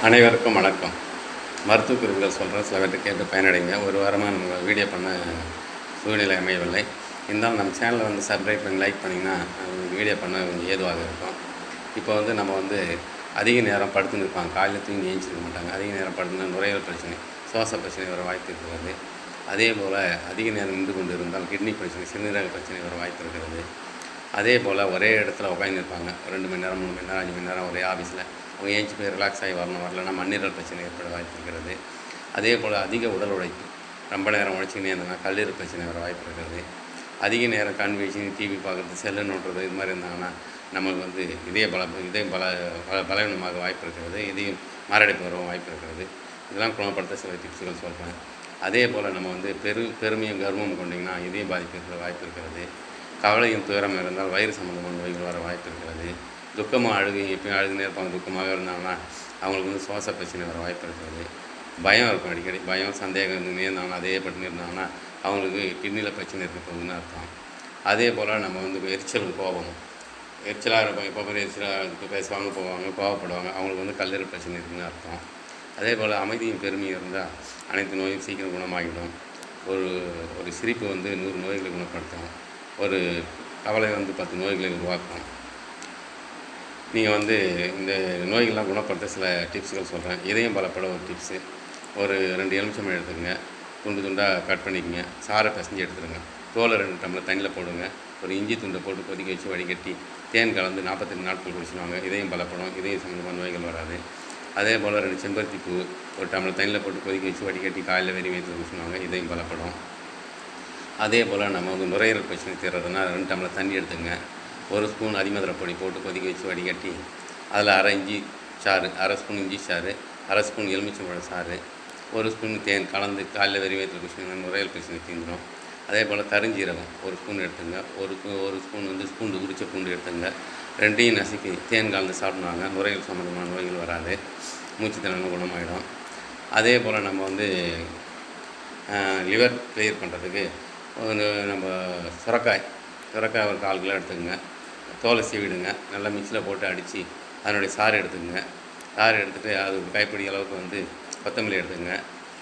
அனைவருக்கும் வணக்கம். மருத்துவ குறிப்புகள் சொல்கிறேன், சில பேர்கிட்ட கேட்டு பயனடைங்க. ஒரு வாரமாக நம்ம வீடியோ பண்ண சூழ்நிலை அமையவில்லை. இருந்தாலும் நம்ம சேனலை சப்ஸ்கிரைப் பண்ணி லைக் பண்ணிங்கன்னா வீடியோ பண்ண கொஞ்சம் ஏதுவாக இருக்கும். இப்போ நம்ம அதிக நேரம் படுத்துன்னு இருப்பாங்க, காலையில் தூங்கி ஏஞ்சிருக்க மாட்டாங்க. அதிக நேரம் படுத்துனா நுரையீரல் பிரச்சனை, சுவாச பிரச்சனை வர வாய்ப்பு இருக்கிறது. அதே போல் அதிக நேரம் நின்று கொண்டு இருந்தால் கிட்னி பிரச்சனை, சிறுநீரக பிரச்சனை வர வாய்ப்பு இருக்கிறது. அதே போல் ஒரே இடத்துல உட்காந்துருப்பாங்க 2 மணி நேரம் 3 மணி நேரம் 5 மணி நேரம் ஒரே ஆஃபீஸில். அவங்க ஏஞ்சி போய் ரிலாக்ஸ் ஆகி வரலன்னா மண்ணீரல் பிரச்சனை ஏற்பட வாய்ப்பு இருக்கிறது. அதே போல் அதிக உடல் உழைப்பு, ரொம்ப நேரம் உழைச்சிக்கினே இருந்தாங்கன்னா கல்லீரல் பிரச்சனை வர வாய்ப்பு இருக்கிறது. அதிக நேரம் கண் வீழ்ச்சி, டிவி பார்க்குறது, செல்லு நோட்டுறது, இது மாதிரி இருந்தாங்கன்னா நமக்கு இதயம் பலவீனமாக வாய்ப்பு இருக்கிறது. இதயம் மாரடைப்பு வர வாய்ப்பு இருக்கிறது. இதெல்லாம் குணப்படுத்த சில டிப்ஸுகள் சொல்கிறேன். அதே போல் நம்ம பெருமையும் கர்வமும் கொண்டிங்கன்னா இதயம் பாதிப்பு வாய்ப்பு இருக்கிறது. கவலையும் துயரம் இருந்தால் வயிறு சம்மந்தமான நோய்கள் வர வாய்ப்பு இருக்கிறது. துக்கமாக எப்பயும் அழுதுனே இருப்பாங்க, துக்கமாக இருந்தாங்கன்னா அவங்களுக்கு சுவாச பிரச்சனை வர வாய்ப்பு இருக்கிறது. பயம் இருக்கும், அடிக்கடி பயம் சந்தேகம் இருந்துன்னே இருந்தாங்கன்னா அதே பட்டுன்னு இருந்தாங்கன்னா அவங்களுக்கு கிட்னியில் பிரச்சனை இருக்க போகுதுன்னு அர்த்தம். அதே போல் நம்ம எரிச்சல், கோபம், எரிச்சலாக இருப்போம், எப்போ எரிச்சலாக பேசுவாங்க, போவாங்க, கோவப்படுவாங்க, அவங்களுக்கு கல்லீரல் பிரச்சனை இருக்குதுன்னு அர்த்தம். அதே போல் அமைதியும் பெருமையும் இருந்தால் அனைத்து நோயும் சீக்கிரம் குணமாகிடும். ஒரு சிரிப்பு 100 நோய்களை குணப்படுத்தும். ஒரு கவலை 10 நோய்களை உருவாக்கும். நீங்கள் இந்த நோய்கள்லாம் குணப்படுத்த சில டிப்ஸுகள் சொல்கிறேன். இதயம் பலப்பட ஒரு டிப்ஸு, ஒரு 2 எலுமிச்சம்பழம் எடுத்துக்கங்க, துண்டு துண்டாக கட் பண்ணிக்கங்க, சாறை பிசைஞ்சு எடுத்துடுங்க, தோலை 2 டம்ளர் தண்ணியில் போடுங்க, ஒரு இஞ்சி துண்டை போட்டு கொதிக்க வச்சு வடிகட்டி தேன் கலந்து 48 நாட்கள் குடிச்சுடுவாங்க. இதயம் பலப்படும், இதயம் சம்மந்தமான நோய்கள் வராது. அதே போல் 2 செம்பருத்தி பூ ஒரு டம்ளர் தண்ணியில் போட்டு கொதிக்க வச்சு வடிகட்டி காலையில் வெறி வயிற்றில் குடிச்சுடுவாங்க. இதயம் பலப்படும். அதே போல் நம்ம நுரையீரல் பிரச்சனை தீர்றதுன்னா 2 டம்ளர் தண்ணி எடுத்துங்க, 1 ஸ்பூன் அதிமதுரை பொடி போட்டு கொதிக்க வச்சு வடிகட்டி அதில் அரை இஞ்சி சாறு, அரை ஸ்பூன் இஞ்சி சாறு, அரை ஸ்பூன் எலுமிச்சம்பழம் சாறு, 1 ஸ்பூன் தேன் கலந்து காலையில் வெறி வயிற்றில் குடிச்சிங்கன்னா நுரையீரல் பிரச்சனை தீர்ந்துடும். அதே போல் கருஞ்சீரகம் 1 ஸ்பூன் எடுத்துங்க, ஒரு ஸ்பூன் பூண்டு, உரிச்ச பூண்டு எடுத்துங்க, 2ஐயும் நசுக்கி தேன் கலந்து சாப்பிடுவாங்க. நுரையீரல் சம்மந்தமான நோய்கள் வராது, மூச்சு திணறல் குணமாயிடும். அதே போல் நம்ம லிவர் கிளியர் பண்ணுறதுக்கு நம்ம சுரக்காய் ஒரு 1/4 கிலோ எடுத்துக்கங்க, தோலை சீவிடுங்க, நல்லா மிக்சியில் போட்டு அடித்து அதனுடைய சாறு எடுத்துக்கங்க. சாறு எடுத்துகிட்டு அது ஒரு கைப்பிடி அளவுக்கு கொத்தமல்லி எடுத்துக்கங்க,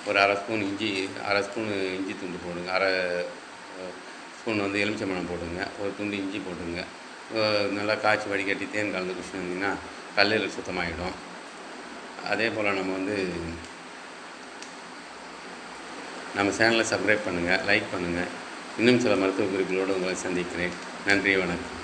ஒரு அரை ஸ்பூன் இஞ்சி துண்டு போடுங்க, அரை ஸ்பூன் எலுமிச்சம்பழம் போட்டுங்க, ஒரு துண்டு இஞ்சி போட்டுங்க, நல்லா காய்ச்சி வடிகட்டி தேன் கலந்து குடிச்சு வந்தீங்கன்னா கல்லீரல் சுத்தமாகிடும். அதே போல் நம்ம சேனலை சப்ஸ்கிரைப் பண்ணுங்கள், லைக் பண்ணுங்கள். இன்னும் சில மருத்துவ குறிப்புகளோடு உங்களை சந்திக்கிறேன். நன்றி, வணக்கம்.